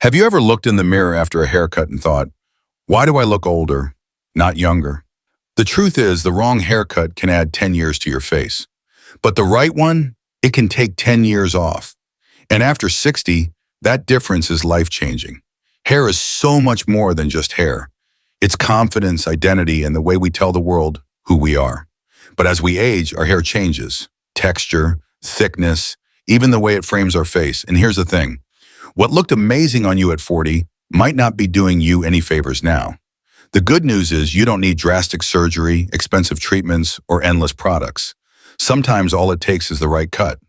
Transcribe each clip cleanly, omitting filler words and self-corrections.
Have you ever looked in the mirror after a haircut and thought, why do I look older, not younger? The truth is, the wrong haircut can add 10 years to your face. But the right one, it can take 10 years off. And after 60, that difference is life-changing. Hair is so much more than just hair. It's confidence, identity, and the way we tell the world who we are. But as we age, our hair changes. Texture, thickness, even the way it frames our face. And here's the thing. What looked amazing on you at 40 might not be doing you any favors now. The good news is you don't need drastic surgery, expensive treatments, or endless products. Sometimes all it takes is the right cut.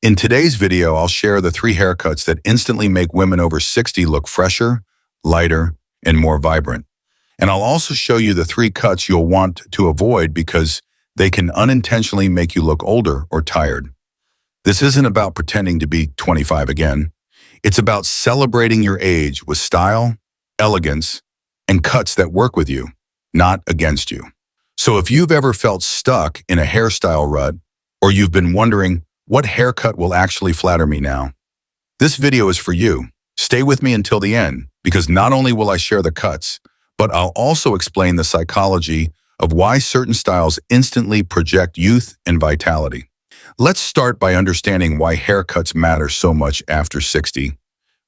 In today's video, I'll share the 3 haircuts that instantly make women over 60 look fresher, lighter, and more vibrant. And I'll also show you the 3 cuts you'll want to avoid because they can unintentionally make you look older or tired. This isn't about pretending to be 25 again. It's about celebrating your age with style, elegance, and cuts that work with you, not against you. So if you've ever felt stuck in a hairstyle rut, or you've been wondering, what haircut will actually flatter me now? This video is for you. Stay with me until the end, because not only will I share the cuts, but I'll also explain the psychology of why certain styles instantly project youth and vitality. Let's start by understanding why haircuts matter so much after 60.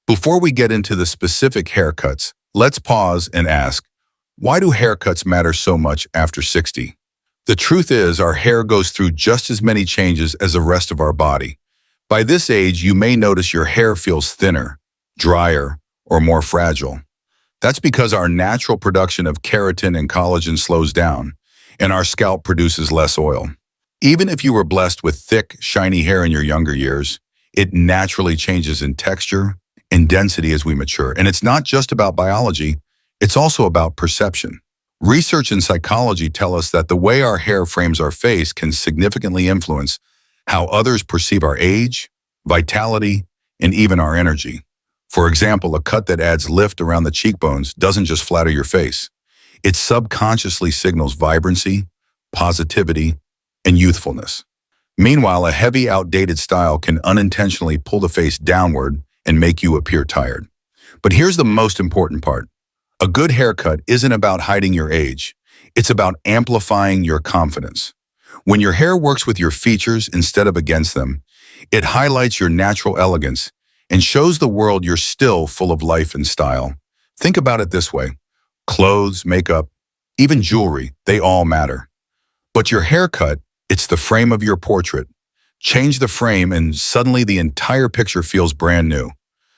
Before we get into the specific haircuts, let's pause and ask, why do haircuts matter so much after 60? The truth is, our hair goes through just as many changes as the rest of our body. By this age, you may notice your hair feels thinner, drier, or more fragile. That's because our natural production of keratin and collagen slows down, and our scalp produces less oil. Even if you were blessed with thick, shiny hair in your younger years, it naturally changes in texture and density as we mature. And it's not just about biology, it's also about perception. Research and psychology tell us that the way our hair frames our face can significantly influence how others perceive our age, vitality, and even our energy. For example, a cut that adds lift around the cheekbones doesn't just flatter your face. It subconsciously signals vibrancy, positivity, and youthfulness. Meanwhile, a heavy, outdated style can unintentionally pull the face downward and make you appear tired. But here's the most important part. A good haircut isn't about hiding your age. It's about amplifying your confidence. When your hair works with your features instead of against them, it highlights your natural elegance and shows the world you're still full of life and style. Think about it this way. Clothes, makeup, even jewelry, they all matter. But your haircut, it's the frame of your portrait. Change the frame and suddenly the entire picture feels brand new.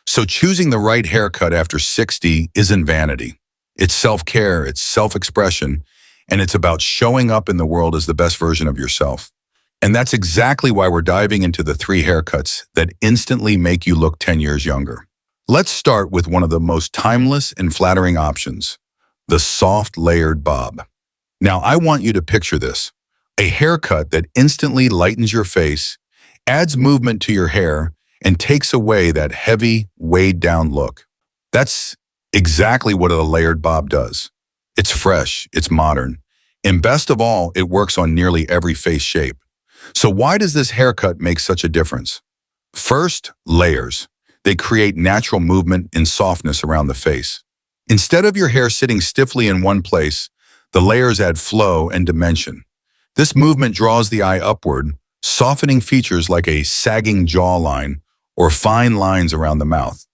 So choosing the right haircut after 60 isn't vanity. It's self-care, it's self-expression, and it's about showing up in the world as the best version of yourself. And that's exactly why we're diving into the 3 haircuts that instantly make you look 10 years younger. Let's start with one of the most timeless and flattering options, the soft layered bob. Now, I want you to picture this. A haircut that instantly lightens your face, adds movement to your hair, and takes away that heavy, weighed-down look. That's exactly what a layered bob does. It's fresh, it's modern, and best of all, it works on nearly every face shape. So why does this haircut make such a difference? First, layers. They create natural movement and softness around the face. Instead of your hair sitting stiffly in one place, the layers add flow and dimension. This movement draws the eye upward, softening features like a sagging jawline or fine lines around the mouth.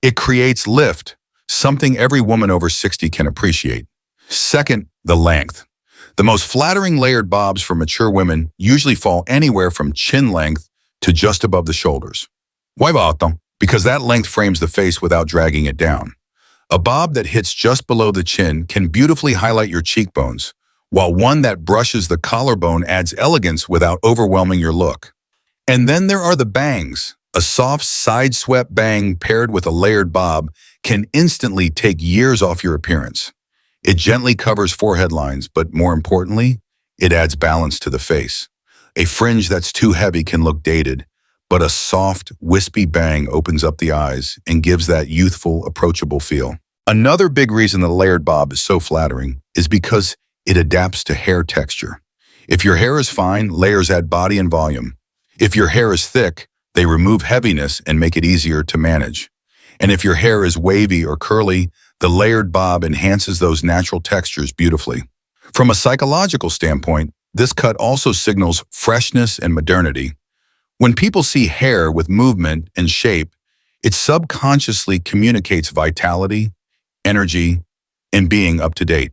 It creates lift, something every woman over 60 can appreciate. Second, the length. The most flattering layered bobs for mature women usually fall anywhere from chin length to just above the shoulders. Why bottom? Because that length frames the face without dragging it down. A bob that hits just below the chin can beautifully highlight your cheekbones, while one that brushes the collarbone adds elegance without overwhelming your look. And then there are the bangs. A soft side-swept bang paired with a layered bob can instantly take years off your appearance. It gently covers forehead lines, but more importantly, it adds balance to the face. A fringe that's too heavy can look dated, but a soft, wispy bang opens up the eyes and gives that youthful, approachable feel. Another big reason the layered bob is so flattering is because it adapts to hair texture. If your hair is fine, layers add body and volume. If your hair is thick, they remove heaviness and make it easier to manage. And if your hair is wavy or curly, the layered bob enhances those natural textures beautifully. From a psychological standpoint, this cut also signals freshness and modernity. When people see hair with movement and shape, it subconsciously communicates vitality, energy, and being up to date.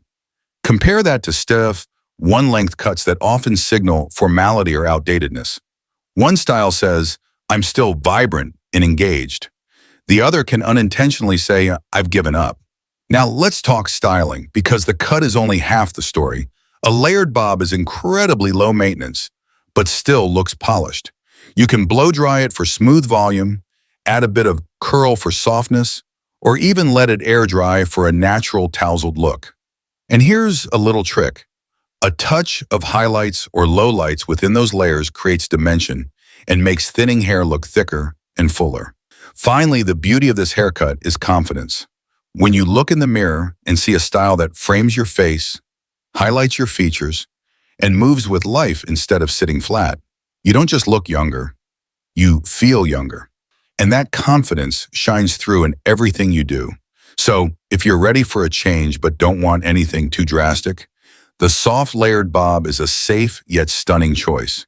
Compare that to stiff, one-length cuts that often signal formality or outdatedness. One style says, "I'm still vibrant and engaged." The other can unintentionally say, "I've given up." Now let's talk styling, because the cut is only half the story. A layered bob is incredibly low maintenance, but still looks polished. You can blow dry it for smooth volume, add a bit of curl for softness, or even let it air dry for a natural tousled look. And here's a little trick. A touch of highlights or lowlights within those layers creates dimension and makes thinning hair look thicker and fuller. Finally, the beauty of this haircut is confidence. When you look in the mirror and see a style that frames your face, highlights your features, and moves with life instead of sitting flat, you don't just look younger, you feel younger. And that confidence shines through in everything you do. So, if you're ready for a change but don't want anything too drastic, the soft layered bob is a safe yet stunning choice.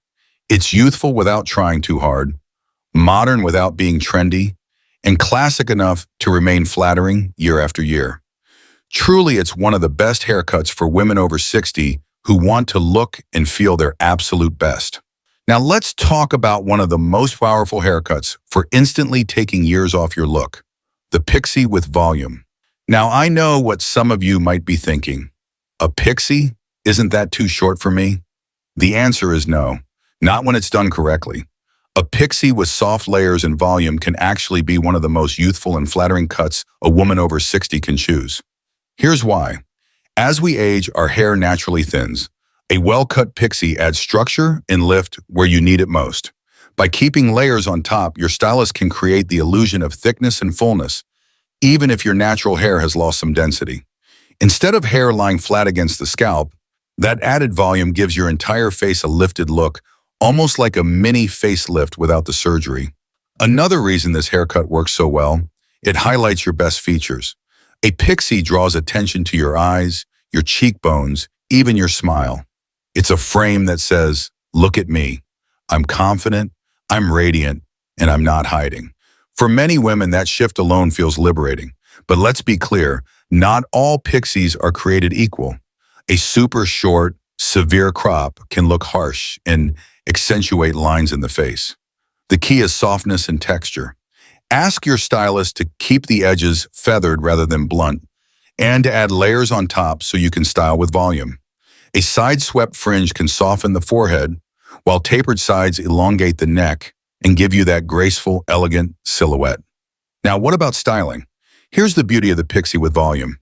It's youthful without trying too hard, modern without being trendy, and classic enough to remain flattering year after year. Truly, it's one of the best haircuts for women over 60 who want to look and feel their absolute best. Now let's talk about one of the most powerful haircuts for instantly taking years off your look, the pixie with volume. Now I know what some of you might be thinking. A pixie? Isn't that too short for me? The answer is no, not when it's done correctly. A pixie with soft layers and volume can actually be one of the most youthful and flattering cuts a woman over 60 can choose. Here's why. As we age, our hair naturally thins. A well-cut pixie adds structure and lift where you need it most. By keeping layers on top, your stylist can create the illusion of thickness and fullness, even if your natural hair has lost some density. Instead of hair lying flat against the scalp, that added volume gives your entire face a lifted look, almost like a mini facelift without the surgery. Another reason this haircut works so well, it highlights your best features. A pixie draws attention to your eyes, your cheekbones, even your smile. It's a frame that says, "Look at me. I'm confident, I'm radiant, and I'm not hiding." For many women, that shift alone feels liberating. But let's be clear, not all pixies are created equal. A super short, severe crop can look harsh and accentuate lines in the face. The key is softness and texture. Ask your stylist to keep the edges feathered rather than blunt, and to add layers on top so you can style with volume. A side-swept fringe can soften the forehead, while tapered sides elongate the neck and give you that graceful, elegant silhouette. Now, what about styling? Here's the beauty of the pixie with volume.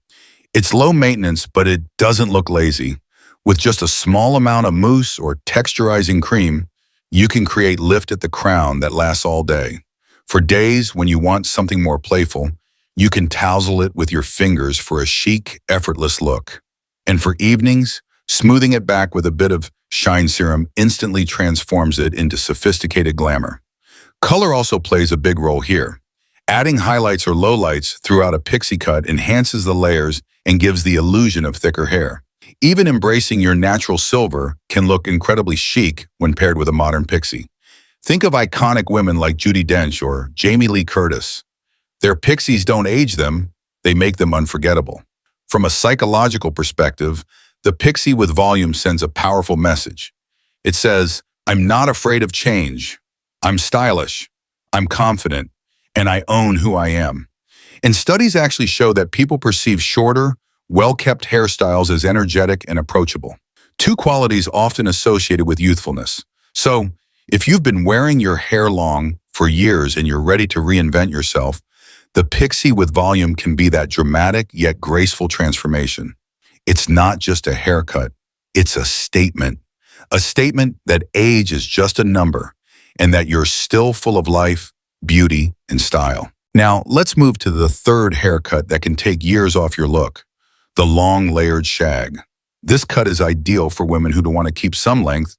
It's low maintenance, but it doesn't look lazy. With just a small amount of mousse or texturizing cream, you can create lift at the crown that lasts all day. For days when you want something more playful, you can tousle it with your fingers for a chic, effortless look. And for evenings, smoothing it back with a bit of shine serum instantly transforms it into sophisticated glamour. Color also plays a big role here. Adding highlights or lowlights throughout a pixie cut enhances the layers and gives the illusion of thicker hair. Even embracing your natural silver can look incredibly chic when paired with a modern pixie. Think of iconic women like Judi Dench or Jamie Lee Curtis. Their pixies don't age them, they make them unforgettable. From a psychological perspective, the pixie with volume sends a powerful message. It says, "I'm not afraid of change. I'm stylish. I'm confident. And I own who I am." And studies actually show that people perceive shorter, well-kept hairstyles as energetic and approachable. Two qualities often associated with youthfulness. So, if you've been wearing your hair long for years and you're ready to reinvent yourself, the pixie with volume can be that dramatic yet graceful transformation. It's not just a haircut, it's a statement. A statement that age is just a number and that you're still full of life, beauty, and style. Now, let's move to the third haircut that can take years off your look, the long layered shag. This cut is ideal for women who want to keep some length,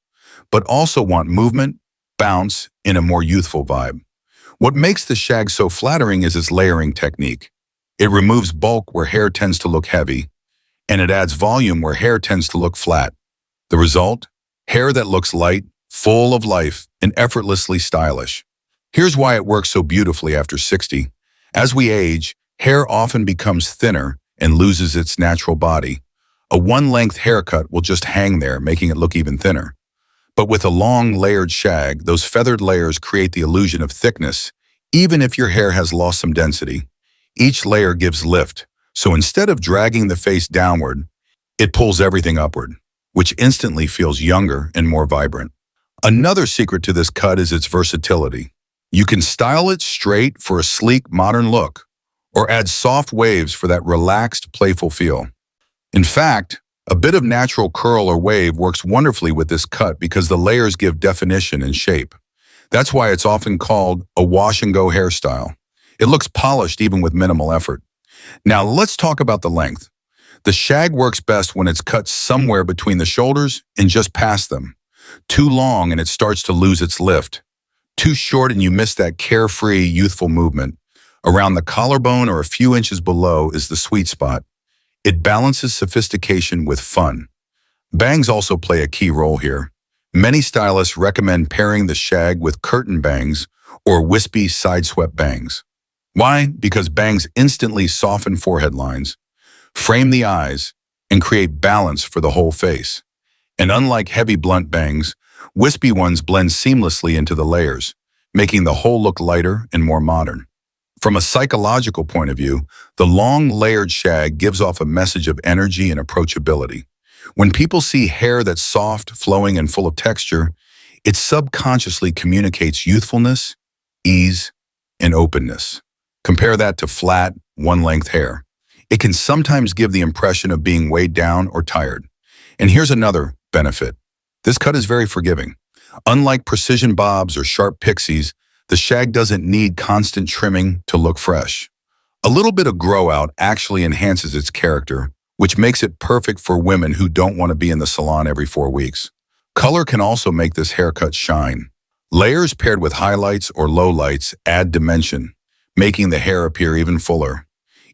but also want movement, bounce, and a more youthful vibe. What makes the shag so flattering is its layering technique. It removes bulk where hair tends to look heavy, and it adds volume where hair tends to look flat. The result? Hair that looks light, full of life, and effortlessly stylish. Here's why it works so beautifully after 60. As we age, hair often becomes thinner and loses its natural body. A one-length haircut will just hang there, making it look even thinner. But with a long, layered shag, those feathered layers create the illusion of thickness, even if your hair has lost some density. Each layer gives lift, so instead of dragging the face downward, it pulls everything upward, which instantly feels younger and more vibrant. Another secret to this cut is its versatility. You can style it straight for a sleek, modern look, or add soft waves for that relaxed, playful feel. In fact, a bit of natural curl or wave works wonderfully with this cut because the layers give definition and shape. That's why it's often called a wash-and-go hairstyle. It looks polished even with minimal effort. Now let's talk about the length. The shag works best when it's cut somewhere between the shoulders and just past them. Too long and it starts to lose its lift. Too short and you miss that carefree, youthful movement. Around the collarbone or a few inches below is the sweet spot. It balances sophistication with fun. Bangs also play a key role here. Many stylists recommend pairing the shag with curtain bangs or wispy side-swept bangs. Why? Because bangs instantly soften forehead lines, frame the eyes, and create balance for the whole face. And unlike heavy blunt bangs, wispy ones blend seamlessly into the layers, making the whole look lighter and more modern. From a psychological point of view, the long layered shag gives off a message of energy and approachability. When people see hair that's soft, flowing, and full of texture, it subconsciously communicates youthfulness, ease, and openness. Compare that to flat, one-length hair. It can sometimes give the impression of being weighed down or tired. And here's another benefit. This cut is very forgiving. Unlike precision bobs or sharp pixies, the shag doesn't need constant trimming to look fresh. A little bit of grow out actually enhances its character, which makes it perfect for women who don't want to be in the salon every 4 weeks. Color can also make this haircut shine. Layers paired with highlights or lowlights add dimension, making the hair appear even fuller.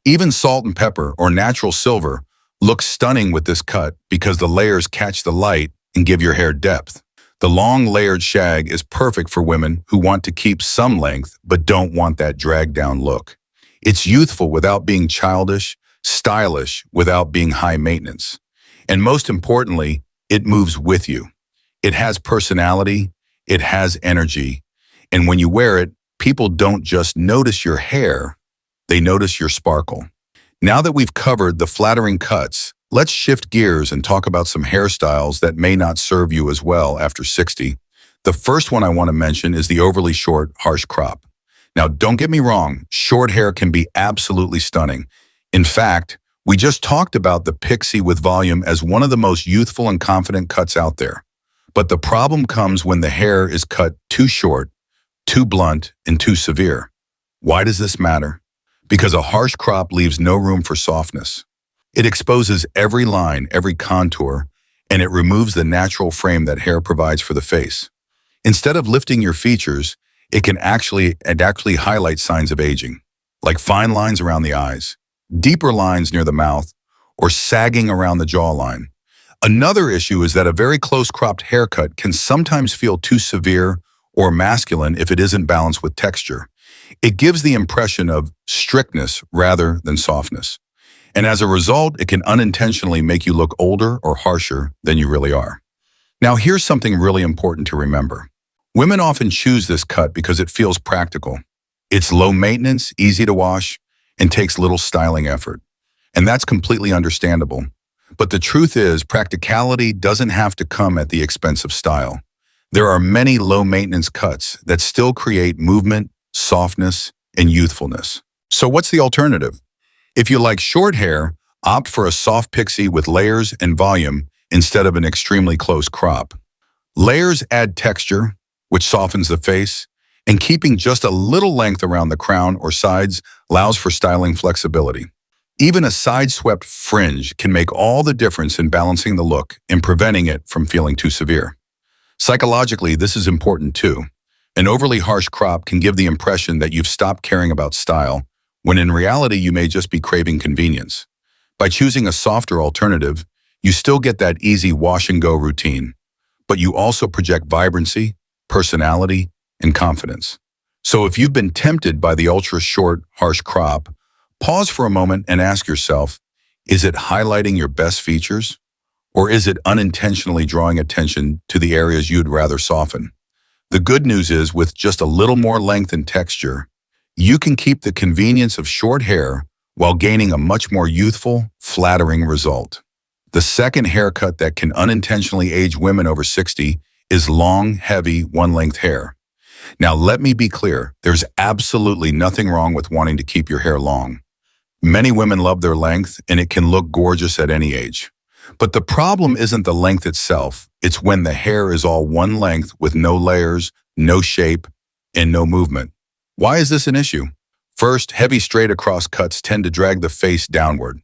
Even salt and pepper or natural silver look stunning with this cut because the layers catch the light and give your hair depth. The long layered shag is perfect for women who want to keep some length but don't want that dragged down look. It's youthful without being childish, stylish without being high maintenance. And most importantly, it moves with you. It has personality, it has energy, and when you wear it, people don't just notice your hair, they notice your sparkle. Now that we've covered the flattering cuts, let's shift gears and talk about some hairstyles that may not serve you as well after 60. The first one I want to mention is the overly short, harsh crop. Now, don't get me wrong, short hair can be absolutely stunning. In fact, we just talked about the pixie with volume as one of the most youthful and confident cuts out there. But the problem comes when the hair is cut too short, too blunt, and too severe. Why does this matter? Because a harsh crop leaves no room for softness. It exposes every line, every contour, and it removes the natural frame that hair provides for the face. Instead of lifting your features, it can actually highlight signs of aging, like fine lines around the eyes, deeper lines near the mouth, or sagging around the jawline. Another issue is that a very close cropped haircut can sometimes feel too severe or masculine if it isn't balanced with texture. It gives the impression of strictness rather than softness. And as a result, it can unintentionally make you look older or harsher than you really are. Now, here's something really important to remember. Women often choose this cut because it feels practical. It's low maintenance, easy to wash, and takes little styling effort. And that's completely understandable. But the truth is, practicality doesn't have to come at the expense of style. There are many low-maintenance cuts that still create movement, softness, and youthfulness. So what's the alternative? If you like short hair, opt for a soft pixie with layers and volume instead of an extremely close crop. Layers add texture, which softens the face, and keeping just a little length around the crown or sides allows for styling flexibility. Even a side-swept fringe can make all the difference in balancing the look and preventing it from feeling too severe. Psychologically, this is important too. An overly harsh crop can give the impression that you've stopped caring about style, when in reality you may just be craving convenience. By choosing a softer alternative, you still get that easy wash-and-go routine, but you also project vibrancy, personality, and confidence. So if you've been tempted by the ultra-short, harsh crop, pause for a moment and ask yourself, is it highlighting your best features? Or is it unintentionally drawing attention to the areas you'd rather soften? The good news is, with just a little more length and texture, you can keep the convenience of short hair while gaining a much more youthful, flattering result. The second haircut that can unintentionally age women over 60 is long, heavy, one-length hair. Now, let me be clear, there's absolutely nothing wrong with wanting to keep your hair long. Many women love their length, and it can look gorgeous at any age. But the problem isn't the length itself, it's when the hair is all one length with no layers, no shape, and no movement. Why is this an issue? First, heavy straight across cuts tend to drag the face downward.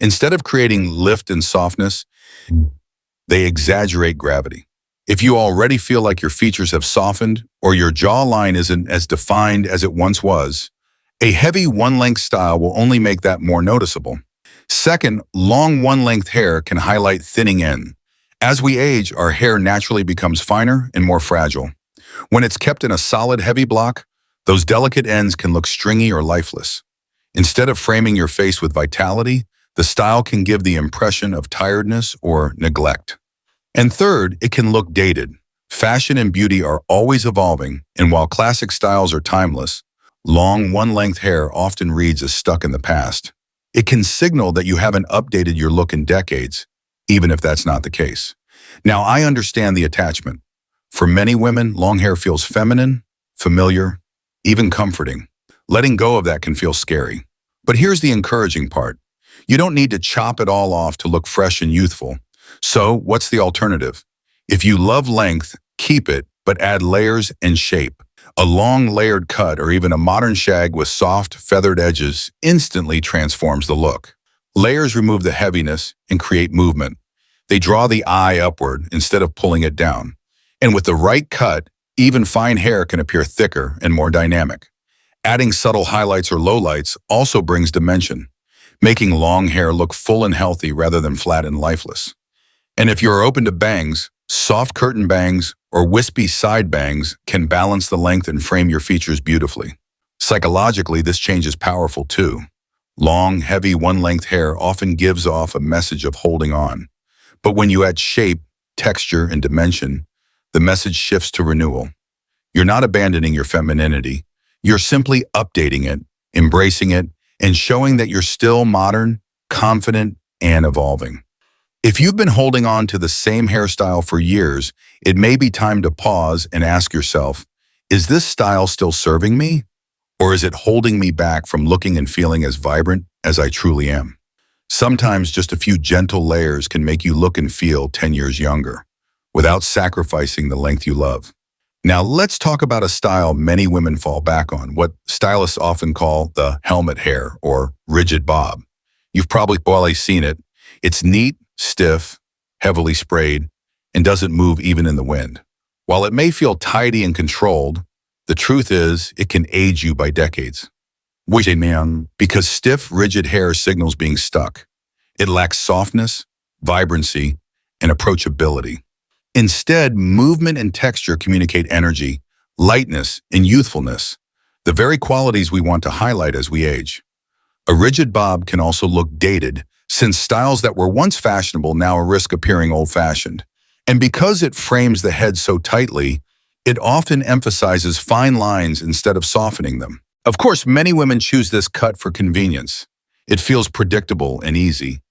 Instead of creating lift and softness, they exaggerate gravity. If you already feel like your features have softened or your jawline isn't as defined as it once was, a heavy one-length style will only make that more noticeable. Second, long one-length hair can highlight thinning in. As we age, our hair naturally becomes finer and more fragile. When it's kept in a solid, heavy block, those delicate ends can look stringy or lifeless. Instead of framing your face with vitality, the style can give the impression of tiredness or neglect. And third, it can look dated. Fashion and beauty are always evolving, and while classic styles are timeless, long one-length hair often reads as stuck in the past. It can signal that you haven't updated your look in decades, even if that's not the case. Now, I understand the attachment. For many women, long hair feels feminine, familiar, even comforting. Letting go of that can feel scary. But here's the encouraging part. You don't need to chop it all off to look fresh and youthful. So, what's the alternative? If you love length, keep it, but add layers and shape. A long layered cut or even a modern shag with soft, feathered edges instantly transforms the look. Layers remove the heaviness and create movement. They draw the eye upward instead of pulling it down. And with the right cut, even fine hair can appear thicker and more dynamic. Adding subtle highlights or lowlights also brings dimension, making long hair look full and healthy rather than flat and lifeless. And if you're open to bangs, soft curtain bangs or wispy side bangs can balance the length and frame your features beautifully. Psychologically, this change is powerful too. Long, heavy, one-length hair often gives off a message of holding on. But when you add shape, texture, and dimension, the message shifts to renewal. You're not abandoning your femininity. You're simply updating it, embracing it, and showing that you're still modern, confident, and evolving. If you've been holding on to the same hairstyle for years, it may be time to pause and ask yourself, is this style still serving me? Or is it holding me back from looking and feeling as vibrant as I truly am? Sometimes just a few gentle layers can make you look and feel 10 years younger, without sacrificing the length you love. Now let's talk about a style many women fall back on, what stylists often call the helmet hair or rigid bob. You've probably seen it. It's neat, stiff, heavily sprayed, and doesn't move even in the wind. While it may feel tidy and controlled, the truth is it can age you by decades. Because stiff, rigid hair signals being stuck. It lacks softness, vibrancy, and approachability. Instead, movement and texture communicate energy, lightness, and youthfulness, the very qualities we want to highlight as we age. A rigid bob can also look dated, since styles that were once fashionable now risk appearing old-fashioned. And because it frames the head so tightly, it often emphasizes fine lines instead of softening them. Of course, many women choose this cut for convenience. It feels predictable and easy.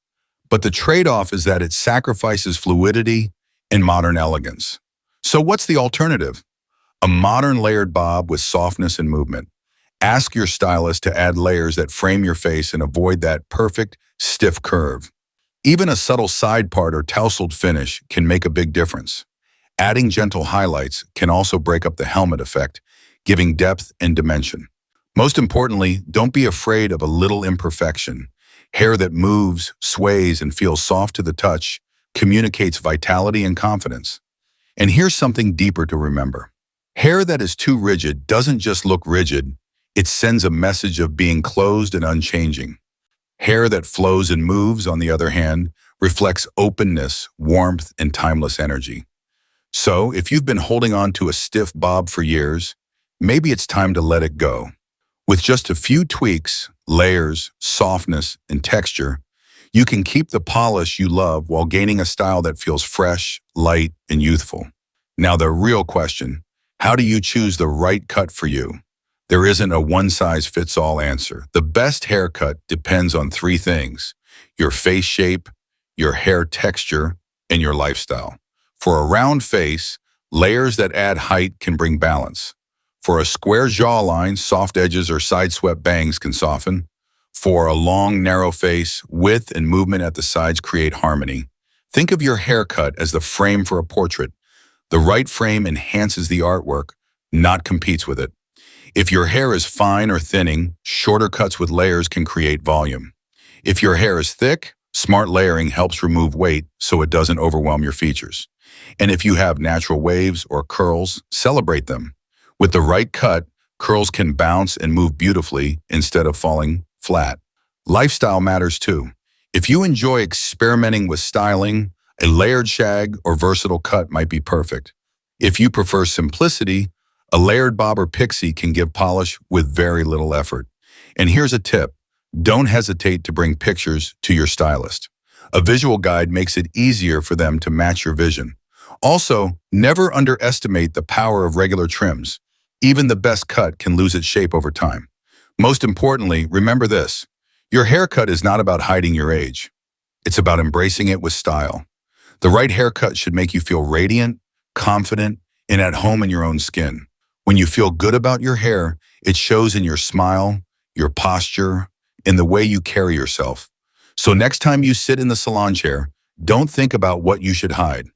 But the trade-off is that it sacrifices fluidity and modern elegance. So what's the alternative? A modern layered bob with softness and movement. Ask your stylist to add layers that frame your face and avoid that perfect, stiff curve. Even a subtle side part or tousled finish can make a big difference. Adding gentle highlights can also break up the helmet effect, giving depth and dimension. Most importantly, don't be afraid of a little imperfection. Hair that moves, sways, and feels soft to the touch communicates vitality and confidence. And here's something deeper to remember. Hair that is too rigid doesn't just look rigid, it sends a message of being closed and unchanging. Hair that flows and moves, on the other hand, reflects openness, warmth, and timeless energy. So, if you've been holding on to a stiff bob for years, maybe it's time to let it go. With just a few tweaks, layers, softness, and texture, you can keep the polish you love while gaining a style that feels fresh, light, and youthful. Now, the real question, how do you choose the right cut for you? There isn't a one-size-fits-all answer. The best haircut depends on three things: your face shape, your hair texture, and your lifestyle. For a round face, layers that add height can bring balance. For a square jawline, soft edges or side-swept bangs can soften. For a long, narrow face, width and movement at the sides create harmony. Think of your haircut as the frame for a portrait. The right frame enhances the artwork, not competes with it. If your hair is fine or thinning, shorter cuts with layers can create volume. If your hair is thick, smart layering helps remove weight so it doesn't overwhelm your features. And if you have natural waves or curls, celebrate them. With the right cut, curls can bounce and move beautifully instead of falling flat. Lifestyle matters too. If you enjoy experimenting with styling, a layered shag or versatile cut might be perfect. If you prefer simplicity, a layered bob or pixie can give polish with very little effort. And here's a tip: don't hesitate to bring pictures to your stylist. A visual guide makes it easier for them to match your vision. Also, never underestimate the power of regular trims. Even the best cut can lose its shape over time. Most importantly, remember this: your haircut is not about hiding your age. It's about embracing it with style. The right haircut should make you feel radiant, confident, and at home in your own skin. When you feel good about your hair, it shows in your smile, your posture, in the way you carry yourself. So next time you sit in the salon chair, don't think about what you should hide.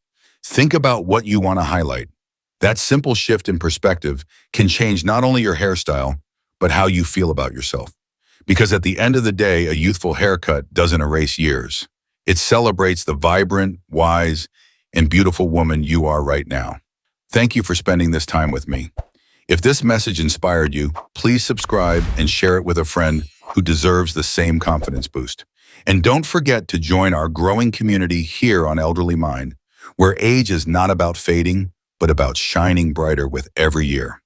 Think about what you want to highlight. That simple shift in perspective can change not only your hairstyle, but how you feel about yourself. Because at the end of the day, a youthful haircut doesn't erase years. It celebrates the vibrant, wise, and beautiful woman you are right now. Thank you for spending this time with me. If this message inspired you, please subscribe and share it with a friend who deserves the same confidence boost. And don't forget to join our growing community here on Elderly Mind, where age is not about fading, but about shining brighter with every year.